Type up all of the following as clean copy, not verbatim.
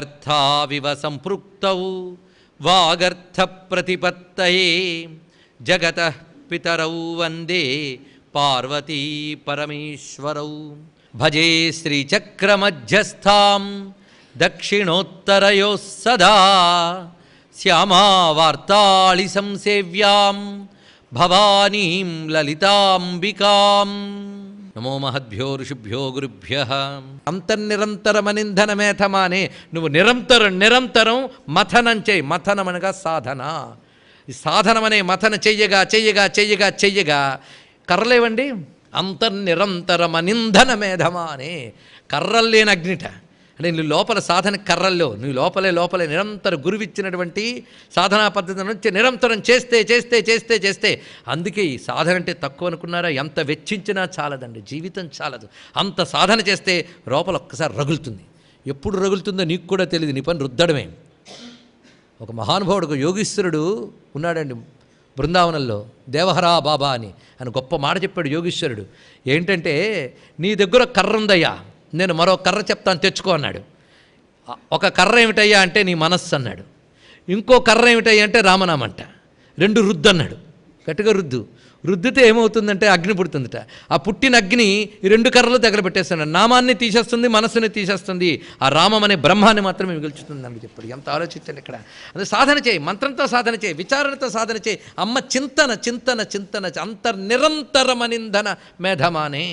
వాగర్థావివ సంపృక్తౌ వాగర్థ ప్రతిపత్తయే జగతః పితరౌ వందే పార్వతీ పరమేశ్వరౌ. భజే శ్రీచక్రమధ్యస్థాం దక్షిణోత్తరయోః సదా శ్యామావార్తాళి సంసేవ్యాం భవానీం లలితాంబికాం. నమో మహద్భ్యో ఋషిభ్యో గురుభ్యః. అంతర్నిరంతరమనింధనమేథమానే, నువ్వు నిరంతరం మథనం చేయి. మథనం అనగా సాధన. ఈ సాధనమనే మథన చెయ్యగా చెయ్యగా చెయ్యగా చెయ్యగా కర్రలేవండి. అంతర్నిరంతరమనింధనమేధమానే, కర్రలు లేని అగ్నిట. అంటే నువ్వు లోపల సాధన కర్రల్లో, నువ్వు లోపలే నిరంతరం గురువిచ్చినటువంటి సాధనా పద్ధతి నుంచి నిరంతరం చేస్తే చేస్తే చేస్తే చేస్తే. అందుకే ఈ సాధన అంటే తక్కువ అనుకున్నారా? ఎంత వెచ్చించినా చాలదండి, జీవితం చాలదు. అంత సాధన చేస్తే లోపల ఒక్కసారి రగులుతుంది. ఎప్పుడు రగులుతుందో నీకు కూడా తెలియదు, నీ పని రుద్దడమే. ఒక మహానుభావుడు, ఒక యోగీశ్వరుడు ఉన్నాడండి బృందావనంలో, దేవహరా బాబా అని ఆయన గొప్ప మాట చెప్పాడు యోగీశ్వరుడు. ఏంటంటే, నీ దగ్గర కర్ర ఉందయ్యా, నేను మరో కర్ర చెప్తాను తెచ్చుకో అన్నాడు. ఒక కర్ర ఏమిటయ్యా అంటే నీ మనస్సు అన్నాడు. ఇంకో కర్ర ఏమిటయ్యా అంటే రామనామంట. రెండు రుద్దు అన్నాడు. గట్టిగా రుద్దితే ఏమవుతుందంటే అగ్ని పుడుతుందట. ఆ పుట్టిన అగ్ని ఈ రెండు కర్రలు తగలబెట్టేస్తున్నాడు. నామాన్ని తీసేస్తుంది, మనస్సుని తీసేస్తుంది, ఆ రామం అనే బ్రహ్మాన్ని మాత్రమే మిగుల్చుతుంది అని చెప్పాడు. ఎంత ఆలోచించండి ఇక్కడ. అదే సాధన చేయి, మంత్రంతో సాధన చేయి, విచారణతో సాధన చేయి. అమ్మ చింతన చింతన చింతన అంతర్నిరంతరమనింధన మేధమానే.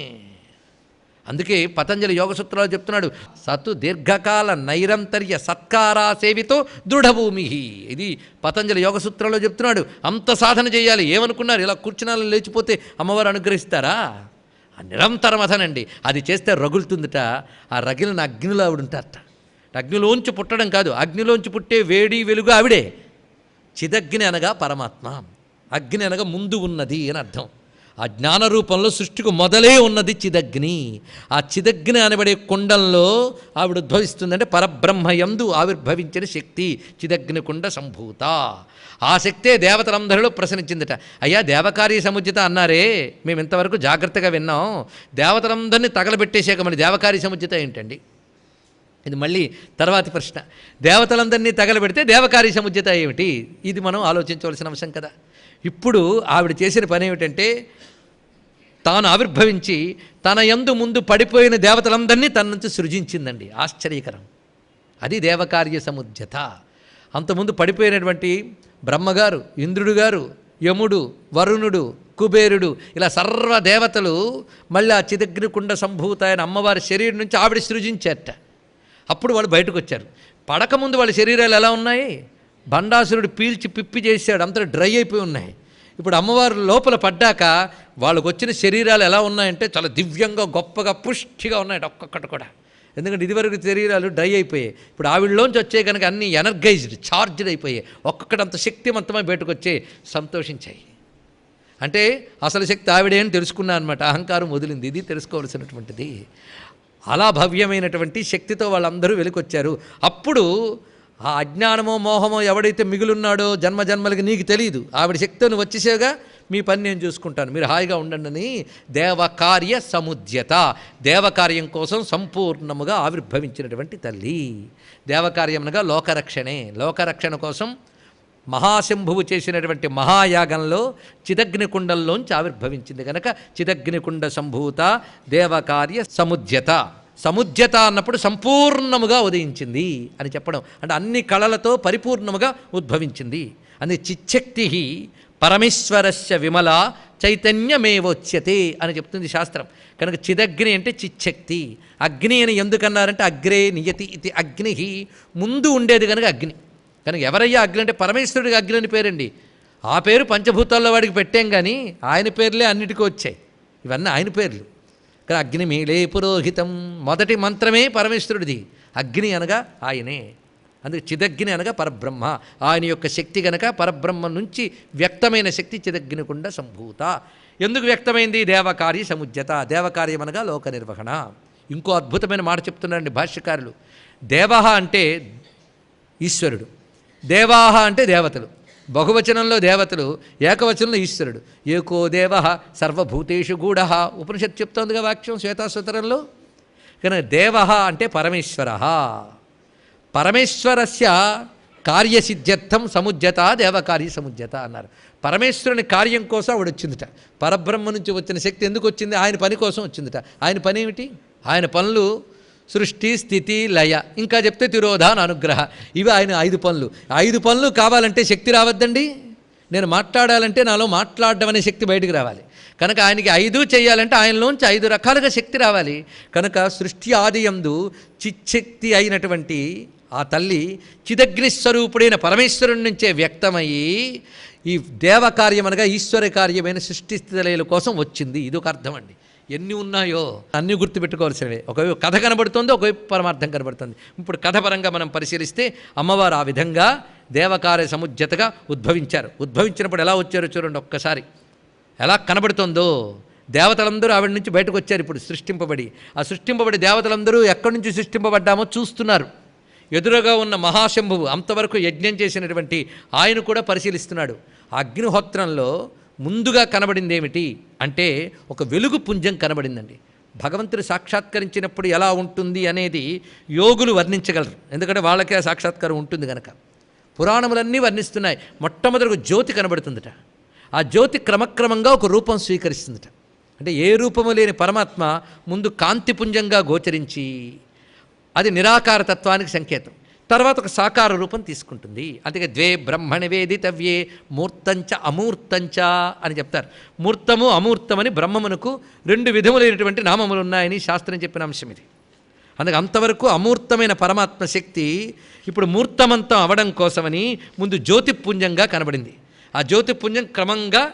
అందుకే పతంజలి యోగసూత్రాలు చెప్తున్నాడు, సతు దీర్ఘకాల నైరంతర్య సత్కారా సేవితో దృఢభూమి. ఇది పతంజలి యోగసూత్రాల్లో చెప్తున్నాడు. అంత సాధన చేయాలి. ఏమనుకున్నారు, ఇలా కూర్చున్నాళ్ళు లేచిపోతే అమ్మవారు అనుగ్రహిస్తారా? ఆ నిరంతరం అదనండి. అది చేస్తే రగులుతుందట. ఆ రగిలిన అగ్నిలో ఆవిడ ఉంటారట. అగ్నిలోంచి పుట్టడం కాదు, అగ్నిలోంచి పుట్టే వేడి వెలుగు ఆవిడే. చిదగ్ని అనగా పరమాత్మ, అగ్ని అనగా ముందు ఉన్నది అని అర్థం. ఆ జ్ఞాన రూపంలో సృష్టికి మొదలే ఉన్నది చిదగ్ని. ఆ చిదగ్ని అనబడే కుండంలో ఆవిడ ఉద్భవిస్తుందంటే పరబ్రహ్మయందు ఆవిర్భవించిన శక్తి చిదగ్ని కుండ సంభూత. ఆ శక్తే దేవతలందరిలో ప్రసరించిందట. అయ్యా దేవకార్య సముజ్జిత అన్నారే, మేము ఇంతవరకు జాగ్రత్తగా విన్నాం. దేవతలందరినీ తగలబెట్టేసాక మరి దేవకార్య సముజ్జిత ఏంటండి? ఇది మళ్ళీ తర్వాతి ప్రశ్న. దేవతలందరినీ తగలబెడితే దేవకార్య సముజ్జిత ఏమిటి? ఇది మనం ఆలోచించవలసిన అంశం కదా. ఇప్పుడు ఆవిడ చేసిన పని ఏమిటంటే, తాను ఆవిర్భవించి తన యందు ముందు పడిపోయిన దేవతలందరినీ తన నుంచి సృజించిందండి. ఆశ్చర్యకరం. అది దేవకార్య సముజ్జత. అంతకుముందు పడిపోయినటువంటి బ్రహ్మగారు, ఇంద్రుడు గారు, యముడు, వరుణుడు, కుబేరుడు, ఇలా సర్వదేవతలు మళ్ళీ ఆ చిదగ్నికుండ సంభూత అయిన అమ్మవారి శరీరం నుంచి ఆవిడ సృజించారట. అప్పుడు వాళ్ళు బయటకు వచ్చారు. పడకముందు వాళ్ళ శరీరాలు ఎలా ఉన్నాయి? భండాసురుడు పీల్చి పిప్పి చేశాడు, అంతా డ్రై అయిపోయి ఉన్నాయి. ఇప్పుడు అమ్మవారు లోపల పడ్డాక వాళ్ళకు వచ్చిన శరీరాలు ఎలా ఉన్నాయంటే చాలా దివ్యంగా గొప్పగా పుష్టిగా ఉన్నాయి ఒక్కొక్కటి కూడా. ఎందుకంటే ఇదివరకు శరీరాలు డ్రై అయిపోయాయి. ఇప్పుడు ఆవిడలోంచి వచ్చే కనుక అన్నీ ఎనర్గైజ్డ్, ఛార్జ్డ్ అయిపోయాయి. ఒక్కొక్కటి అంత శక్తివంతమై బయటకు వచ్చే సంతోషించాయి. అంటే అసలు శక్తి ఆవిడే అని తెలుసుకున్నా అనమాట. అహంకారం వదిలింది. ఇది తెలుసుకోవాల్సినటువంటిది. అలా భవ్యమైనటువంటి శక్తితో వాళ్ళందరూ వెలికొచ్చారు. అప్పుడు ఆ అజ్ఞానమో మోహమో ఎవడైతే మిగులున్నాడో జన్మజన్మలకి నీకు తెలియదు, ఆవిడ శక్తిని వచ్చేసేగా మీ పని నేను చూసుకుంటాను, మీరు హాయిగా ఉండండి అని దేవకార్య సముద్యత, దేవకార్యం కోసం సంపూర్ణముగా ఆవిర్భవించినటువంటి తల్లి. దేవకార్యమునగా లోకరక్షణే. లోకరక్షణ కోసం మహాశంభువు చేసినటువంటి మహాయాగంలో చిదగ్నికుండంలోంచి ఆవిర్భవించింది కనుక చిదగ్నికుండ సంభూత దేవకార్య సముద్యత. సముద్యత అన్నప్పుడు సంపూర్ణముగా ఉదయించింది అని చెప్పడం, అంటే అన్ని కళలతో పరిపూర్ణముగా ఉద్భవించింది. అని చిచ్చక్తి పరమేశ్వరస్య విమల చైతన్యమేవోచ్యతే అని చెప్తుంది శాస్త్రం. కనుక చిదగ్ని అంటే చిచ్చక్తి. అగ్ని అని ఎందుకన్నారంటే అగ్రే నియతి ఇది అగ్ని, ముందు ఉండేది కనుక అగ్ని. కనుక ఎవరయ్యా అగ్ని అంటే పరమేశ్వరుడికి అగ్ని అని పేరండి. ఆ పేరు పంచభూతాల్లో వాడికి పెట్టాం, కానీ ఆయన పేర్లే అన్నిటికీ వచ్చాయి. ఇవన్నీ ఆయన పేర్లు. కానీ అగ్ని మీలే పురోహితం, మొదటి మంత్రమే పరమేశ్వరుడిది. అగ్ని అనగా ఆయనే. అందుకే చిదగ్ని అనగా పరబ్రహ్మ. ఆయన యొక్క శక్తి గనక పరబ్రహ్మ నుంచి వ్యక్తమైన శక్తి చిదగ్నికుండ సంభూత. ఎందుకు వ్యక్తమైంది? దేవకార్య సముజ్జత. దేవకార్యం అనగా లోక నిర్వహణ. ఇంకో అద్భుతమైన మాట చెప్తున్నారండి భాష్యకారులు. దేవః అంటే ఈశ్వరుడు, దేవాహ అంటే దేవతలు. బహువచనంలో దేవతలు, ఏకవచనంలో ఈశ్వరుడు. ఏకో దేవః సర్వభూతేషు గూఢః ఉపనిషత్తు చెప్తోందిగా వాక్యం శ్వేతాశ్వతరంలో. కనుక దేవః అంటే పరమేశ్వరః. పరమేశ్వరస్య కార్యసిద్ధ్యర్థం సముజ్జత దేవకార్య సముజ్జత అన్నారు. పరమేశ్వరుని కార్యం కోసం ఆవిడ వచ్చిందిట. పరబ్రహ్మ నుంచి వచ్చిన శక్తి ఎందుకు వచ్చింది? ఆయన పని కోసం వచ్చిందిట. ఆయన పని ఏమిటి? ఆయన పనులు సృష్టి, స్థితి, లయ, ఇంకా చెప్తే తిరోధాన, అనుగ్రహ. ఇవి ఆయన 5 పనులు. 5 పనులు కావాలంటే శక్తి రావద్దండి. నేను మాట్లాడాలంటే నాలో మాట్లాడడం అనే శక్తి బయటికి రావాలి. కనుక ఆయనకి 5 చేయాలంటే ఆయనలోంచి 5 రకాలుగా శక్తి రావాలి. కనుక సృష్టి ఆదియందు చిచ్చక్తి అయినటువంటి ఆ తల్లి చిదగ్నిస్వరూపుడైన పరమేశ్వరుడి నుంచే వ్యక్తమయ్యి ఈ దేవకార్యం అనగా ఈశ్వర కార్యమైన సృష్టి స్థితిలయల కోసం వచ్చింది. ఇదొక అర్థం అండి. ఎన్ని ఉన్నాయో అన్నీ గుర్తుపెట్టుకోవాల్సినవే. ఒకవైపు కథ కనబడుతుంది, ఒకవైపు పరమార్థం కనబడుతుంది. ఇప్పుడు కథపరంగా మనం పరిశీలిస్తే అమ్మవారు ఆ విధంగా దేవకార్య సముజ్జతగా ఉద్భవించారు. ఉద్భవించినప్పుడు ఎలా వచ్చారో చూడండి ఒక్కసారి. ఎలా కనబడుతుందో దేవతలందరూ ఆవిడ నుంచి బయటకు వచ్చారు. ఇప్పుడు సృష్టింపబడి ఆ సృష్టింపబడి దేవతలందరూ ఎక్కడి నుంచి సృష్టింపబడ్డామో చూస్తున్నారు. ఎదురుగా ఉన్న మహాశంభువు అంతవరకు యజ్ఞం చేసినటువంటి ఆయన కూడా పరిశీలిస్తున్నాడు. అగ్నిహోత్రంలో ముందుగా కనబడింది ఏమిటి అంటే ఒక వెలుగు పుంజం కనబడిందండి. భగవంతుడు సాక్షాత్కరించినప్పుడు ఎలా ఉంటుంది అనేది యోగులు వర్ణించగలరు. ఎందుకంటే వాళ్ళకే ఆ సాక్షాత్కారం ఉంటుంది కనుక. పురాణములన్నీ వర్ణిస్తున్నాయి. మొట్టమొదటి జ్యోతి కనబడుతుందట. ఆ జ్యోతి క్రమక్రమంగా ఒక రూపం స్వీకరిస్తుందట. అంటే ఏ రూపము లేని పరమాత్మ ముందు కాంతిపుంజంగా గోచరించి అది నిరాకార తత్వానికి సంకేతం. తర్వాత ఒక సాకార రూపం తీసుకుంటుంది. అందుకే ద్వే బ్రహ్మణి వేదితవ్యే మూర్తంచ అమూర్తంచ అని చెప్తారు. మూర్తము అమూర్తమని బ్రహ్మమునకు 2 విధములైనటువంటి నామములు ఉన్నాయని శాస్త్రం చెప్పిన అంశం ఇది. అందుకే అంతవరకు అమూర్తమైన పరమాత్మ శక్తి ఇప్పుడు మూర్తమంతం అవడం కోసమని ముందు జ్యోతిపుంజంగా కనబడింది. ఆ జ్యోతిపుంజం క్రమంగా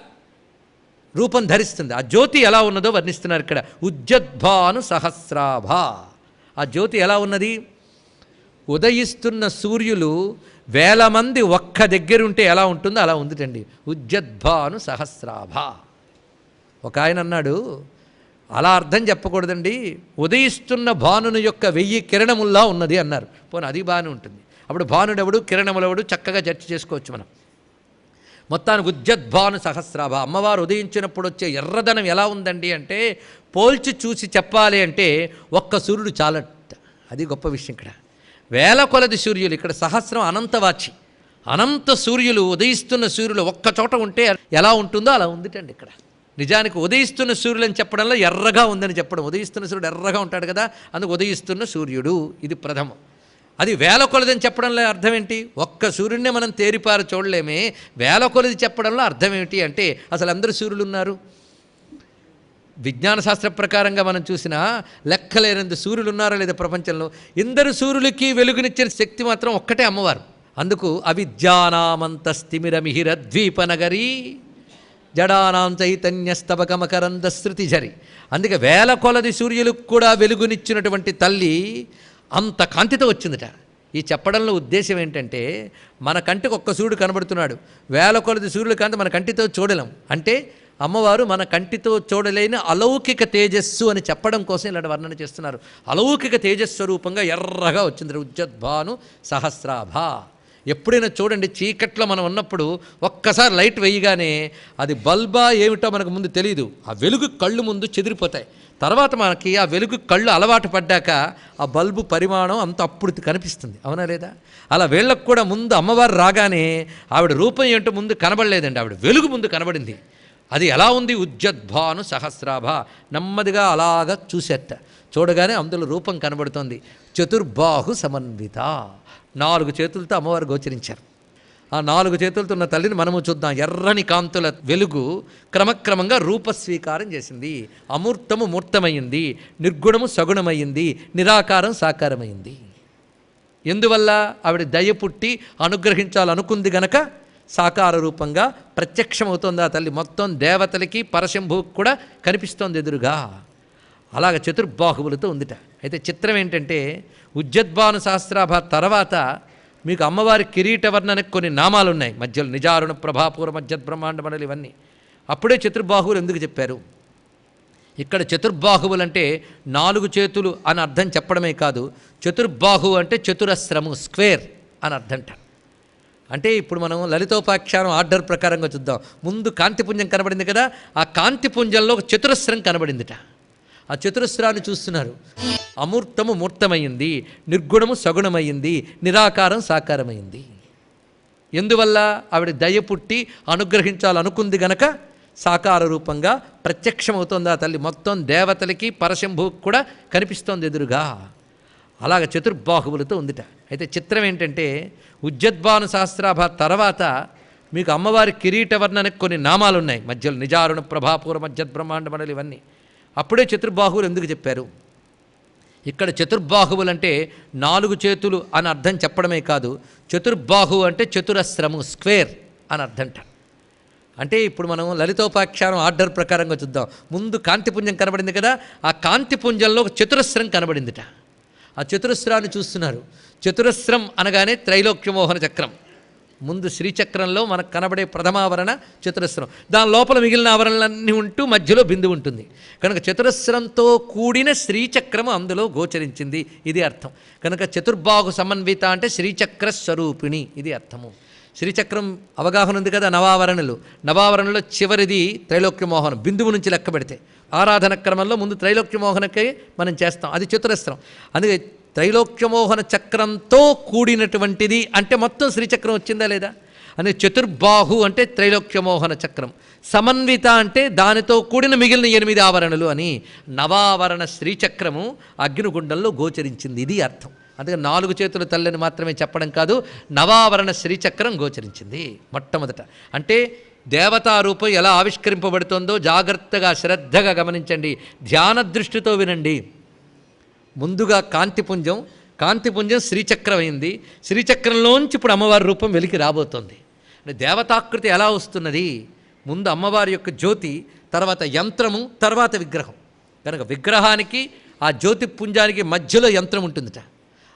రూపం ధరిస్తుంది. ఆ జ్యోతి ఎలా ఉన్నదో వర్ణిస్తున్నారు ఇక్కడ. ఉజ్జద్భాను సహస్రాభ. ఆ జ్యోతి ఎలా ఉన్నది? ఉదయిస్తున్న సూర్యులు 1000 మంది ఒక్క దగ్గరుంటే ఎలా ఉంటుందో అలా ఉందిటండి. ఉజ్జద్భాను సహస్రాభ. ఒక ఆయన అన్నాడు, అలా అర్థం చెప్పకూడదండి, ఉదయిస్తున్న భానుని యొక్క 1000 కిరణముల్లా ఉన్నది అన్నారు. పోనీ అది బాగానే ఉంటుంది. అప్పుడు భానుడెవడు కిరణములెవడు చక్కగా చర్చ చేసుకోవచ్చు మనం. మొత్తానికి ఉజ్జద్భాను సహస్రాభ. అమ్మవారు ఉదయించినప్పుడు వచ్చే ఎర్రదనం ఎలా ఉందండి అంటే పోల్చి చూసి చెప్పాలి అంటే ఒక్క సూర్యుడు చాలట. అది గొప్ప విషయం. ఇక్కడ 1000 కొలది సూర్యులు, ఇక్కడ సహస్రం అనంతవాచి. అనంత సూర్యులు ఉదయిస్తున్న సూర్యులు ఒక్క చోట ఉంటే ఎలా ఉంటుందో అలా ఉందిటండి ఇక్కడ. నిజానికి ఉదయిస్తున్న సూర్యులు అని చెప్పడంలో ఎర్రగా ఉందని చెప్పడం. ఉదయిస్తున్న సూర్యుడు ఎర్రగా ఉంటాడు కదా, అందుకు ఉదయిస్తున్న సూర్యుడు ఇది ప్రథమం. అది 1000 కొలదని చెప్పడంలో అర్థం ఏంటి? ఒక్క సూర్యుడినే మనం తేరిపారు చూడలేమే, 1000 కొలది చెప్పడంలో అర్థం ఏమిటి అంటే అసలు అందరూ సూర్యులు ఉన్నారు. విజ్ఞాన శాస్త్ర ప్రకారంగా మనం చూసినా లెక్కలేనంత సూర్యులు ఉన్నారా లేదా ప్రపంచంలో. ఇందరు సూర్యులకి వెలుగునిచ్చిన శక్తి మాత్రం ఒక్కటే అమ్మవారు. అందుకు అవిద్యానామంతస్తిమిరమిహిర ద్వీపనగరీ జడానాం చైతన్యస్తబకమకరంద శృతిజరి. అందుకే 1000 కొలది సూర్యులకు కూడా వెలుగునిచ్చినటువంటి తల్లి అంత కాంతితో వచ్చిందట. ఈ చెప్పడంలో ఉద్దేశం ఏంటంటే మన కంటికి ఒక్క సూర్యుడు కనబడుతున్నాడు, 1000 కొలది సూర్యుల కాంతి మన కంటితో చూడలేం. అంటే అమ్మవారు మన కంటితో చూడలేని అలౌకిక తేజస్సు అని చెప్పడం కోసం ఇలాంటి వర్ణన చేస్తున్నారు. అలౌకిక తేజస్వరూపంగా ఎర్రగా వచ్చింది ఉజ్జద్భాను సహస్రాభ. ఎప్పుడైనా చూడండి, చీకట్లో మనం ఉన్నప్పుడు ఒక్కసారి లైట్ వేయగానే అది బల్బా ఏమిటో మనకు ముందు తెలియదు. ఆ వెలుగు కళ్ళు ముందు చెదిరిపోతాయి. తర్వాత మనకి ఆ వెలుగు కళ్ళు అలవాటు పడ్డాక ఆ బల్బు పరిమాణం అంత అప్పుడు కనిపిస్తుంది. అవునా లేదా? అలా వీళ్ళకు కూడా ముందు అమ్మవారు రాగానే ఆవిడ రూపం ఏంటో ముందు కనబడలేదండి, ఆవిడ వెలుగు ముందు కనబడింది. అది ఎలా ఉంది? ఉజ్జద్భాను సహస్రాభ. నెమ్మదిగా అలాగా చూసేట, చూడగానే అందులో రూపం కనబడుతోంది. చతుర్బాహు సమన్విత. 4 చేతులతో అమ్మవారు గోచరించారు. ఆ 4 చేతులతో ఉన్న తల్లిని మనము చూద్దాం. ఎర్రని కాంతుల వెలుగు క్రమక్రమంగా రూపస్వీకారం చేసింది. అమూర్తము మూర్తమైంది, నిర్గుణము సగుణమైంది, నిరాకారం సాకారమైంది. ఎందువల్ల? ఆవిడ దయ పుట్టి అనుగ్రహించాలనుకుంది గనక సాకార రూపంగా ప్రత్యక్షమవుతోంది ఆ తల్లి. మొత్తం దేవతలకి పరశంభువుకి కూడా కనిపిస్తోంది ఎదురుగా. అలాగ చతుర్బాహువులతో ఉందిట. అయితే చిత్రం ఏంటంటే ఉజ్జద్భాను సహస్రాభ తర్వాత మీకు అమ్మవారి కిరీట వర్ణనకు కొన్ని నామాలు ఉన్నాయి మధ్యలో. నిజారుణ ప్రభాపూర మధ్యద్బ్రహ్మాండ మండలి ఇవన్నీ. అప్పుడే చతుర్బాహువులు ఎందుకు చెప్పారు? ఇక్కడ చతుర్బాహువులు అంటే 4 చేతులు అని అర్థం చెప్పడమే కాదు, చతుర్బాహు అంటే చతురస్రము, స్క్వేర్ అని అర్థంట. అంటే ఇప్పుడు మనం లలితోపాఖ్యానం ఆర్డర్ ప్రకారంగా చూద్దాం. ముందు కాంతిపుంజం కనబడింది కదా, ఆ కాంతిపుంజంలో ఒక చతురస్రం కనబడిందిట. ఆ చతురస్రాన్ని చూస్తున్నారు. అమూర్తము మూర్తమైంది, నిర్గుణము సగుణమైంది, నిరాకారం సాకారమైంది. ఎందువల్ల? ఆవిడ దయ పుట్టి అనుగ్రహించాలనుకుంది గనక సాకార రూపంగా ప్రత్యక్షమవుతోంది ఆ తల్లి. మొత్తం దేవతలకి పరశంభువుకి కూడా కనిపిస్తోంది ఎదురుగా. అలాగ చతుర్బాహువులతో ఉందిట. అయితే చిత్రం ఏంటంటే ఉజ్జద్భాను సహస్రాభ తర్వాత మీకు అమ్మవారి కిరీటవర్ణనకి కొన్ని నామాలు ఉన్నాయి మధ్యలో. నిజారుణ ప్రభాపూర మధ్యబ్రహ్మాండ మండలి ఇవన్నీ. అప్పుడే చతుర్బాహువులు ఎందుకు చెప్పారు? ఇక్కడ చతుర్బాహువులు అంటే 4 చేతులు అని అర్థం చెప్పడమే కాదు, చతుర్బాహు అంటే చతురస్రము, స్క్వేర్ అని అర్థంట. అంటే ఇప్పుడు మనం లలితోపాఖ్యానం ఆర్డర్ ప్రకారంగా చూద్దాం. ముందు కాంతిపుంజం కనబడింది కదా, ఆ కాంతిపుంజంలో ఒక చతురస్రం కనబడిందిట. ఆ చతురస్రాన్ని చూస్తున్నారు. చతురస్రం అనగానే త్రైలోక్యమోహన చక్రం. ముందు శ్రీచక్రంలో మనకు కనబడే ప్రథమావరణ చతురస్రం. దాని లోపల మిగిలిన ఆవరణలన్నీ ఉంటూ మధ్యలో బిందువు ఉంటుంది. కనుక చతురస్రంతో కూడిన శ్రీచక్రము అందులో గోచరించింది, ఇది అర్థం. కనుక చతుర్బాహు సమన్విత అంటే శ్రీచక్ర స్వరూపిణి, ఇది అర్థము. శ్రీచక్రం అవగాహన ఉంది కదా. నవావరణలో చివరిది త్రైలోక్యమోహనం, బిందువు నుంచి లెక్క పెడితే. ఆరాధన క్రమంలో ముందు త్రైలోక్యమోహనకే మనం చేస్తాం, అది చతురస్రం. అందుకే త్రైలోక్యమోహన చక్రంతో కూడినటువంటిది అంటే మొత్తం శ్రీచక్రం వచ్చిందా లేదా అని. చతుర్బాహు అంటే త్రైలోక్యమోహన చక్రం, సమన్విత అంటే దానితో కూడిన మిగిలిన 8 ఆవరణలు అని. నవావరణ శ్రీచక్రము అగ్నిగుండంలో గోచరించింది, ఇది అర్థం. అందుకే 4 చేతుల తల్లిని మాత్రమే చెప్పడం కాదు, నవావరణ శ్రీచక్రం గోచరించింది మొట్టమొదట. అంటే దేవతారూపం ఎలా ఆవిష్కరింపబడుతుందో జాగ్రత్తగా శ్రద్ధగా గమనించండి, ధ్యాన దృష్టితో వినండి. ముందుగా కాంతిపుంజం శ్రీచక్రం అయింది. శ్రీచక్రంలోంచి ఇప్పుడు అమ్మవారి రూపం వెలికి రాబోతోంది. అంటే దేవతాకృతి ఎలా వస్తున్నది? ముందు అమ్మవారి యొక్క జ్యోతి, తర్వాత యంత్రము, తర్వాత విగ్రహం. కనుక విగ్రహానికి ఆ జ్యోతి పుంజానికి మధ్యలో యంత్రం ఉంటుందిట.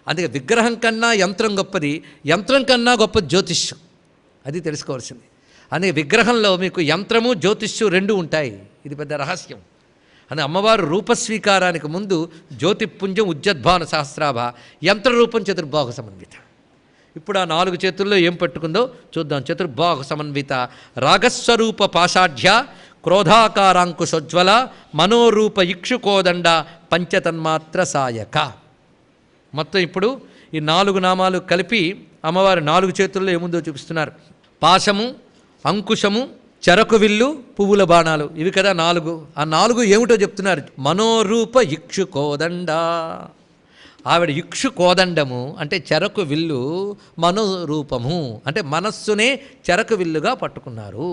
అందుకే విగ్రహం కన్నా యంత్రం గొప్పది, యంత్రం కన్నా గొప్ప జ్యోతిష్యం. అది తెలుసుకోవాల్సింది. అందుకే విగ్రహంలో మీకు యంత్రము జ్యోతిష్యు 2 ఉంటాయి. ఇది పెద్ద రహస్యం. అని అమ్మవారు రూపస్వీకారానికి ముందు జ్యోతిపుంజం ఉజ్జద్భాను సహస్రాభ, యంత్రరూపం చతుర్బాహు సమన్విత. ఇప్పుడు ఆ 4 చేతుల్లో ఏం పట్టుకుందో చూద్దాం. చతుర్బాహు సమన్విత రాగస్వరూప పాషాఢ్య క్రోధాకారాంకుశోజ్వల మనోరూప ఇక్షుకోదండ పంచతన్మాత్ర సాయక. మొత్తం ఇప్పుడు ఈ 4 నామాలు కలిపి అమ్మవారు 4 చేతుల్లో ఏముందో చూపిస్తున్నారు. పాశము, అంకుశము, చెరకు విల్లు, పువ్వుల బాణాలు, ఇవి కదా 4. ఆ 4 ఏమిటో చెప్తున్నారు. మనోరూప ఇక్షు కోదండ. ఆవిడ ఇక్షు కోదండము అంటే చెరకు విల్లు, మనోరూపము అంటే మనస్సునే చెరకు విల్లుగా పట్టుకున్నారు.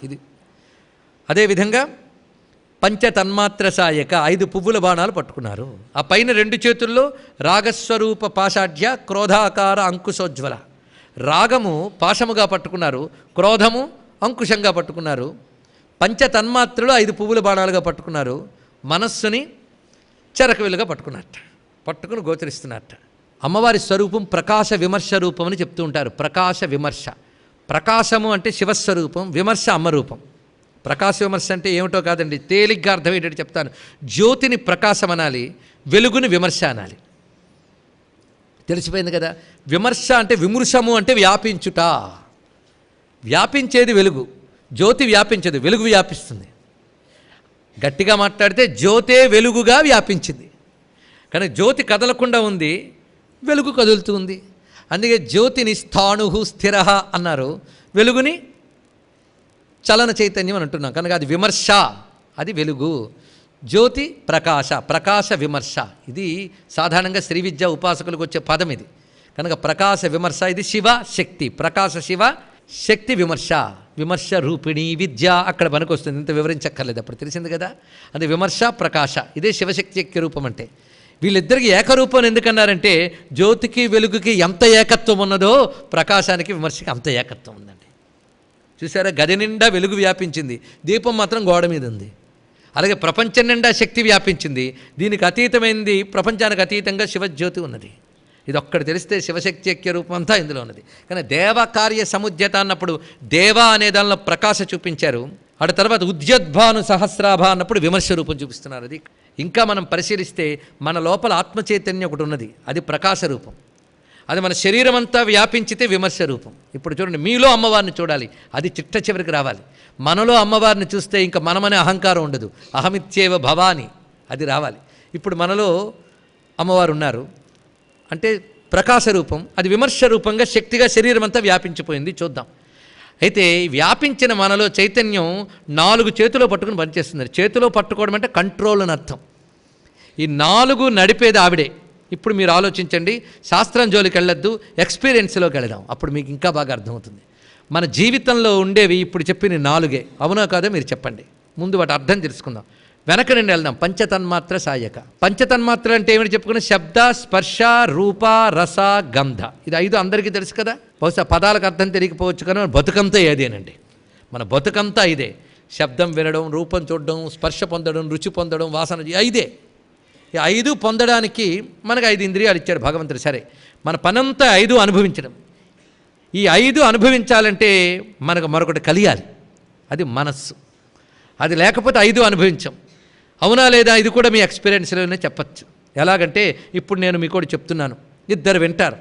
ఇది అదేవిధంగా పంచతన్మాత్ర సాయక 5 పువ్వుల బాణాలు పట్టుకున్నారు. ఆ పైన 2 చేతుల్లో రాగస్వరూప పాషాఢ్య క్రోధాకార అంకుశోజ్వల. రాగము పాశముగా పట్టుకున్నారు, క్రోధము అంకుశంగా పట్టుకున్నారు, పంచతన్మాత్రలు 5 పువ్వుల బాణాలుగా పట్టుకున్నారు, మనస్సుని చెరకవిలుగా పట్టుకున్నట్ట, పట్టుకుని గోచరిస్తున్నట్ట. అమ్మవారి స్వరూపం ప్రకాశ విమర్శ రూపం అని చెప్తూ ఉంటారు. ప్రకాశ విమర్శ, ప్రకాశము అంటే శివస్వరూపం, విమర్శ అమ్మ రూపం. ప్రకాశ విమర్శ అంటే ఏమిటో కాదండి, తేలిగ్గా అర్థమయ్యేటట్టు చెప్తాను. జ్యోతిని ప్రకాశం అనాలి, వెలుగుని విమర్శ అనాలి. తెలిసిపోయింది కదా. విమర్శ అంటే విమర్శము అంటే వ్యాపించుట, వ్యాపించేది వెలుగు. జ్యోతి వ్యాపించదు, వెలుగు వ్యాపిస్తుంది. గట్టిగా మాట్లాడితే జ్యోతే వెలుగుగా వ్యాపించింది. కానీ జ్యోతి కదలకుండా ఉంది, వెలుగు కదులుతూ ఉంది. అందుకే జ్యోతిని స్థాణు స్థిర అన్నారు, వెలుగుని చలన చైతన్యం అని అంటున్నాం. కనుక అది విమర్శ, అది వెలుగు. జ్యోతి ప్రకాశ, ప్రకాశ విమర్శ. ఇది సాధారణంగా శ్రీ విద్యా ఉపాసకులకు వచ్చే పదం ఇది. కనుక ప్రకాశ విమర్శ, ఇది శివ శక్తి. ప్రకాశ శివ, శక్తి విమర్శ. విమర్శ రూపిణి విద్య అక్కడ పనికొస్తుంది, ఇంత వివరించక్కర్లేదు, అప్పుడు తెలిసింది కదా. అది విమర్శ ప్రకాశ, ఇదే శివశక్తి ఐక్య రూపం అంటే. వీళ్ళిద్దరికి ఏకరూపం ఎందుకన్నారంటే జ్యోతికి వెలుగుకి ఎంత ఏకత్వం ఉన్నదో ప్రకాశానికి విమర్శకి అంత ఏకత్వం ఉందండి. చూసారా, గది నిండా వెలుగు వ్యాపించింది, దీపం మాత్రం గోడ మీద ఉంది. అలాగే ప్రపంచం నిండా శక్తి వ్యాపించింది, దీనికి అతీతమైనది, ప్రపంచానికి అతీతంగా శివజ్యోతి ఉన్నది. ఇది ఒక్కటి తెలిస్తే శివశక్తి ఐక్య రూపం అంతా ఇందులో ఉన్నది. కానీ దేవకార్య సముద్యత అన్నప్పుడు దేవ అనే దానిలో ప్రకాశ చూపించారు. అటు తర్వాత ఉద్యద్భాను సహస్రాభ అన్నప్పుడు విమర్శ రూపం చూపిస్తున్నారు. అది ఇంకా మనం పరిశీలిస్తే మన లోపల ఆత్మచైతన్యం ఒకటి ఉన్నది, అది ప్రకాశ రూపం. అది మన శరీరం అంతా వ్యాపించితే విమర్శ రూపం. ఇప్పుడు చూడండి, మీలో అమ్మవారిని చూడాలి, అది చిట్ట చివరికి రావాలి. మనలో అమ్మవారిని చూస్తే ఇంకా మనమనే అహంకారం ఉండదు, అహమిత్యేవ భవాని, అది రావాలి. ఇప్పుడు మనలో అమ్మవారు ఉన్నారు అంటే ప్రకాశ రూపం, అది విమర్శ రూపంగా శక్తిగా శరీరం అంతా వ్యాపించిపోయింది. చూద్దాం. అయితే వ్యాపించిన మనలో చైతన్యం 4 చేతిలో పట్టుకుని పనిచేస్తుంది. చేతిలో పట్టుకోవడం అంటే కంట్రోల్ అని అర్థం. ఈ 4 నడిపేది ఆవిడే. ఇప్పుడు మీరు ఆలోచించండి, శాస్త్రం జోలికి వెళ్ళొద్దు, ఎక్స్పీరియన్స్లోకి వెళదాం, అప్పుడు మీకు ఇంకా బాగా అర్థమవుతుంది. మన జీవితంలో ఉండేవి ఇప్పుడు చెప్పిన 4, అవునా కాదో మీరు చెప్పండి. ముందు వాటి అర్థం తెలుసుకుందాం. వెనక నుండి వెళ్దాం. పంచతన్మాత్ర సాయక. పంచతన్మాత్ర అంటే ఏమిటి చెప్పుకుని, శబ్ద, స్పర్శ, రూప, రస, గంధ. ఇది 5 అందరికీ తెలుసు కదా. బహుశా పదాలకు అర్థం తెలియకపోవచ్చు కానీ మన బతుకంతా ఏదేనండి. మన బతుకంతా ఇదే. శబ్దం వినడం, రూపం చూడడం, స్పర్శ పొందడం, రుచి పొందడం, వాసన, 5. ఈ 5 పొందడానికి మనకు 5 ఇంద్రియాలు ఇచ్చాడు భగవంతుడు. సరే, మన పనంతా 5 అనుభవించడం. ఈ 5 అనుభవించాలంటే మనకు మరొకటి కలియాలి, అది మనస్సు. అది లేకపోతే 5 అనుభవించాం. అవునా లేదా? ఇది కూడా మీ ఎక్స్పీరియన్స్లోనే చెప్పచ్చు. ఎలాగంటే ఇప్పుడు నేను మీకోటి చెప్తున్నాను, 2 వింటారు.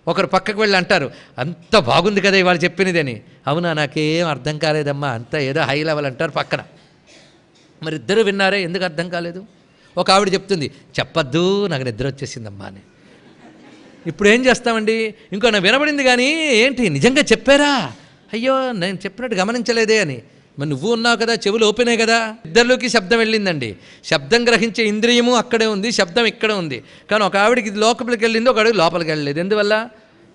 ఒకరు పక్కకు వెళ్ళి అంటారు, అంత బాగుంది కదా ఇవాళ చెప్పినదని. అవునా, నాకేం అర్థం కాలేదమ్మా, అంతా ఏదో హై లెవెల్ అంటారు పక్కన. మరి 2 విన్నారే, ఎందుకు అర్థం కాలేదు? ఒక ఆవిడ చెప్తుంది, చెప్పద్దు నాకు నిద్ర వచ్చేసిందమ్మా అని. ఇప్పుడు ఏం చేస్తామండి? ఇంకో నాకు వినబడింది కానీ ఏంటి నిజంగా చెప్పారా, అయ్యో నేను చెప్పినట్టు గమనించలేదే అని. మరి నువ్వు ఉన్నావు కదా, చెవులు ఓపెనే కదా. 2లోకి శబ్దం వెళ్ళిందండి. శబ్దం గ్రహించే ఇంద్రియము అక్కడే ఉంది, శబ్దం ఇక్కడే ఉంది. కానీ ఒక ఆవిడికి లోపలికి వెళ్ళింది, ఒక ఆవిడకి లోపలికి వెళ్ళలేదు. ఎందువల్ల?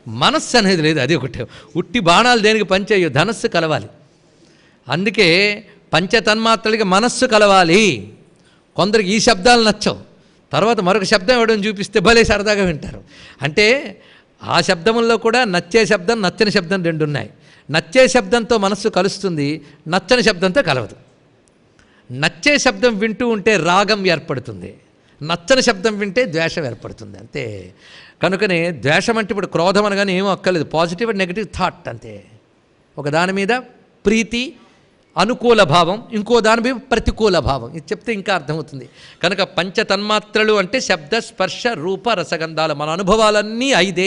మనస్సు అనేది లేదు. అది ఒకటి. ఉట్టి బాణాలు దేనికి పనిచేయవు, ధనస్సు కలవాలి. అందుకే పంచతన్మాత్రలకి మనస్సు కలవాలి. కొందరికి ఈ శబ్దాలు నచ్చవు, తర్వాత మరొక శబ్దం ఇవ్వడం చూపిస్తే భలే సరదాగా వింటారు. అంటే ఆ శబ్దంలో కూడా నచ్చే శబ్దం, నచ్చని శబ్దం 2 ఉన్నాయి. నచ్చే శబ్దంతో మనస్సు కలుస్తుంది, నచ్చని శబ్దంతో కలవదు. నచ్చే శబ్దం వింటూ ఉంటే రాగం ఏర్పడుతుంది, నచ్చని శబ్దం వింటే ద్వేషం ఏర్పడుతుంది. అంతే. కనుకనే ద్వేషం అంటే ఇప్పుడు క్రోధం అనగానే ఏమో అక్కర్లేదు, పాజిటివ్ అండ్ నెగిటివ్ థాట్ అంతే. ఒక దాని మీద ప్రీతి, అనుకూల భావం, ఇంకో దాని మీద ప్రతికూల భావం. ఇది చెప్తే ఇంకా అర్థమవుతుంది. కనుక పంచతన్మాత్రలు అంటే శబ్ద, స్పర్శ, రూప, రసగంధాలు. మన అనుభవాలన్నీ 5.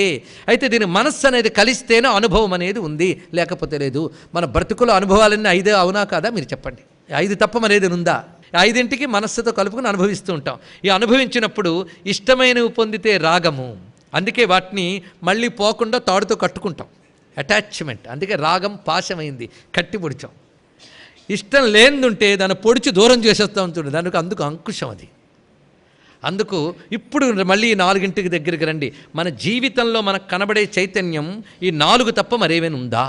అయితే దీని మనస్సు అనేది కలిస్తేనే అనుభవం అనేది ఉంది, లేకపోతే లేదు. మన బ్రతుకుల అనుభవాలన్నీ 5, అవునా కాదా మీరు చెప్పండి. 5 తప్ప మరేది ఉందా? 5ంటికి మనస్సుతో కలుపుకుని అనుభవిస్తూ ఉంటాం. ఈ అనుభవించినప్పుడు ఇష్టమైనవి పొందితే రాగము. అందుకే వాటిని మళ్ళీ పోకుండా తాడుతో కట్టుకుంటాం, అటాచ్మెంట్. అందుకే రాగం పాశమైంది, కట్టి పొడిచాం. ఇష్టం లేనిదుంటే దాన్ని పొడిచి దూరం చేసేస్తూ ఉంటుంది, అందుకు అంకుశం అది. అందుకు ఇప్పుడు మళ్ళీ 4ంటికి దగ్గరికి రండి. మన జీవితంలో మనకు కనబడే చైతన్యం ఈ 4 తప్ప మరేమైనా ఉందా?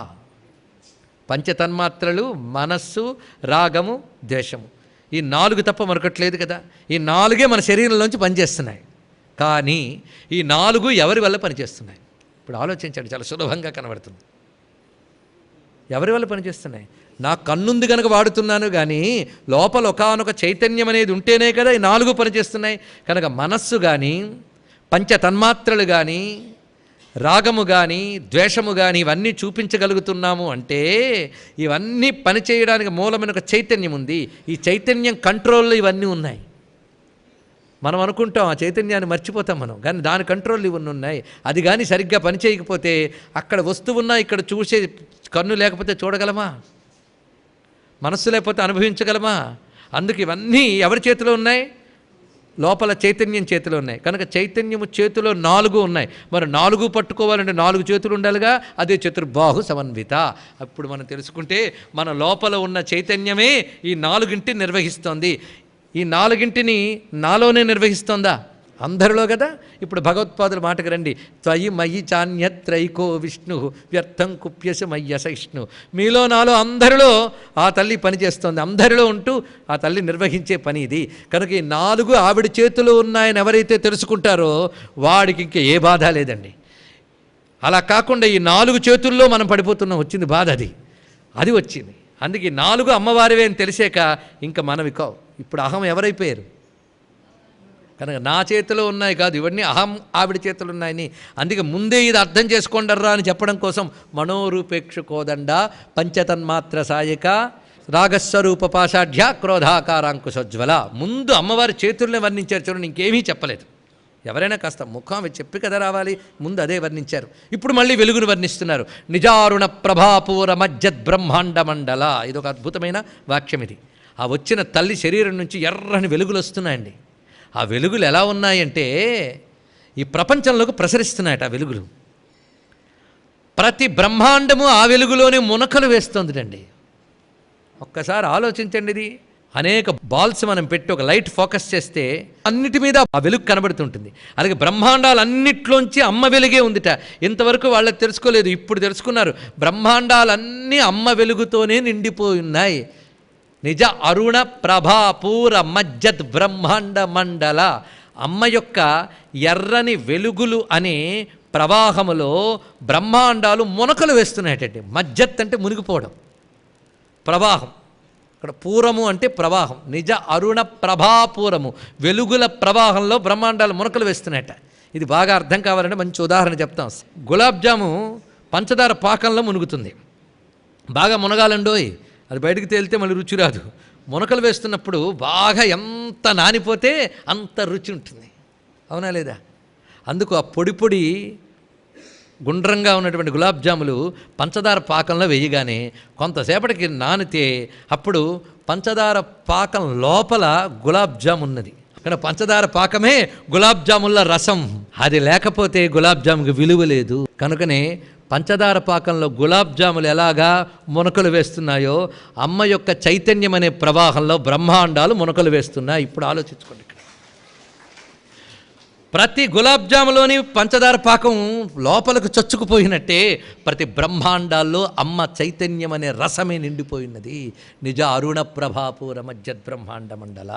పంచతన్మాత్రలు, మనస్సు, రాగము, ద్వేషము, ఈ 4 తప్ప మరొకట్లేదు కదా. ఈ 4 మన శరీరంలోంచి పనిచేస్తున్నాయి. కానీ ఈ 4 ఎవరి వల్ల పనిచేస్తున్నాయి? ఇప్పుడు ఆలోచించండి, చాలా సులభంగా కనబడుతుంది. ఎవరి వల్ల పనిచేస్తున్నాయి? నా కన్నుంది కనుక వాడుతున్నాను కానీ లోపల ఒకానొక చైతన్యం అనేది ఉంటేనే కదా ఈ 4 పనిచేస్తున్నాయి. కనుక మనస్సు కానీ, పంచతన్మాత్రలు కానీ, రాగము కానీ, ద్వేషము కానీ ఇవన్నీ చూపించగలుగుతున్నాము అంటే ఇవన్నీ పనిచేయడానికి మూలమైన ఒక చైతన్యం ఉంది. ఈ చైతన్యం కంట్రోల్లో ఇవన్నీ ఉన్నాయి. మనం అనుకుంటాం ఆ చైతన్యాన్ని మర్చిపోతాం మనం, కానీ దాని కంట్రోల్ ఇవన్నీ ఉన్నాయి. అది కానీ సరిగ్గా పనిచేయకపోతే అక్కడ వస్తువున్నా ఇక్కడ చూసే కన్ను లేకపోతే చూడగలమా? మనస్సు లేకపోతే అనుభవించగలమా? అందుకు ఇవన్నీ ఎవరి చేతిలో ఉన్నాయి? లోపల చైతన్యం చేతిలో ఉన్నాయి. కనుక చైతన్యము చేతిలో 4 ఉన్నాయి. మరి 4 పట్టుకోవాలంటే 4 చేతులు ఉండాలిగా. అదే చతుర్బాహు సమన్విత. అప్పుడు మనం తెలుసుకుంటే మన లోపల ఉన్న చైతన్యమే ఈ 4ంటిని నిర్వహిస్తోంది. ఈ 4ంటిని నాలోనే నిర్వహిస్తోందా? అందరిలో కదా. ఇప్పుడు భగవత్పాదుల మాటకు రండి. త్వయి మయి చాన్యత్రైకో విష్ణు వ్యర్థం కుప్యస మయ్యసహిష్ణు. మీలో నాలో అందరిలో ఆ తల్లి పనిచేస్తోంది. అందరిలో ఉంటూ ఆ తల్లి నిర్వహించే పని ఇది. కనుక ఈ 4 ఆవిడ చేతిలో ఉన్నాయని ఎవరైతే తెలుసుకుంటారో వాడికి ఇంక ఏ బాధ లేదండి. అలా కాకుండా ఈ 4 చేతుల్లో మనం పడిపోతున్నాం, వచ్చింది బాధ. అది వచ్చింది. అందుకే 4 అమ్మవారివే అని తెలిసాక ఇంకా మనవి కావు. ఇప్పుడు అహం ఎవరైపోయారు? కనుక నా చేతిలో ఉన్నాయి కాదు, ఇవన్నీ అహం ఆవిడ చేతులు ఉన్నాయని. అందుకే ముందే ఇది అర్థం చేసుకోండర్రా అని చెప్పడం కోసం మనోరూపేక్ష కోదండ పంచతన్మాత్ర సాయక రాగస్వరూప పాషాఢ్య క్రోధాకారాంకుశోజ్వల. ముందు అమ్మవారి చేతుల్ని వర్ణించారు చూడండి, ఇంకేమీ చెప్పలేదు. ఎవరైనా కాస్త ముఖం చెప్పి కదా రావాలి, ముందు అదే వర్ణించారు. ఇప్పుడు మళ్ళీ వెలుగును వర్ణిస్తున్నారు. నిజారుణ ప్రభాపూర మజ్జద్ బ్రహ్మాండ మండల. ఇదొక అద్భుతమైన వాక్యం. ఇది ఆ వచ్చిన తల్లి శరీరం నుంచి ఎర్రని వెలుగులు వస్తున్నాయండి. ఆ వెలుగులు ఎలా ఉన్నాయంటే ఈ ప్రపంచంలోకి ప్రసరిస్తున్నాయట ఆ వెలుగులు. ప్రతి బ్రహ్మాండము ఆ వెలుగులోనే మునకలు వేస్తుందిటండి. ఒక్కసారి ఆలోచించండి. ఇది అనేక బాల్స్ మనం పెట్టి ఒక లైట్ ఫోకస్ చేస్తే అన్నిటి మీద ఆ వెలుగు కనబడుతుంటుంది. అలాగే బ్రహ్మాండాలన్నిట్లోంచి అమ్మ వెలుగే ఉందిట. ఇంతవరకు వాళ్ళకి తెలుసుకోలేదు, ఇప్పుడు తెలుసుకున్నారు. బ్రహ్మాండాలన్నీ అమ్మ వెలుగుతోనే నిండిపోయి ఉన్నాయి. నిజ అరుణ ప్రభాపూర మజ్జత్ బ్రహ్మాండ మండల. అమ్మ యొక్క ఎర్రని వెలుగులు అనే ప్రవాహములో బ్రహ్మాండాలు మునకలు వేస్తున్నాయటండి. మజ్జత్ అంటే మునిగిపోవడం, ప్రవాహం. ఇక్కడ పూరము అంటే ప్రవాహం. నిజ అరుణ ప్రభాపూరము, వెలుగుల ప్రవాహంలో బ్రహ్మాండాలు మునకలు వేస్తున్నాయట. ఇది బాగా అర్థం కావాలంటే మంచి ఉదాహరణ చెప్తాం. గులాబ్ జాము పంచదార పాకంలో మునుగుతుంది. బాగా మునగాలండోయ్, అది బయటికి తేలితే మళ్ళీ రుచి రాదు. మునకలు వేస్తున్నప్పుడు బాగా ఎంత నానిపోతే అంత రుచి ఉంటుంది. అవునా లేదా? అందుకు ఆ పొడి పొడి గుండ్రంగా ఉన్నటువంటి గులాబ్ జాములు పంచదార పాకంలో వేయగానే కొంతసేపటికి నానితే అప్పుడు పంచదార పాకం లోపల గులాబ్ జామ్ ఉన్నది. అక్కడ పంచదార పాకమే గులాబ్ జాముల రసం. అది లేకపోతే గులాబ్ జాముకి విలువ లేదు. కనుకనే పంచదార పాకంలో గులాబ్ జాములు ఎలాగా మునకలు వేస్తున్నాయో అమ్మ యొక్క చైతన్యం అనే ప్రవాహంలో బ్రహ్మాండాలు మునకలు వేస్తున్నాయి. ఇప్పుడు ఆలోచించుకోండి. ప్రతి గులాబ్ జాములోని పంచదార పాకం లోపలకు చొచ్చుకుపోయినట్టే ప్రతి బ్రహ్మాండాల్లో అమ్మ చైతన్యం అనే రసమే నిండిపోయినది. నిజ అరుణ ప్రభాపూర మజ్జద్ బ్రహ్మాండ మండల.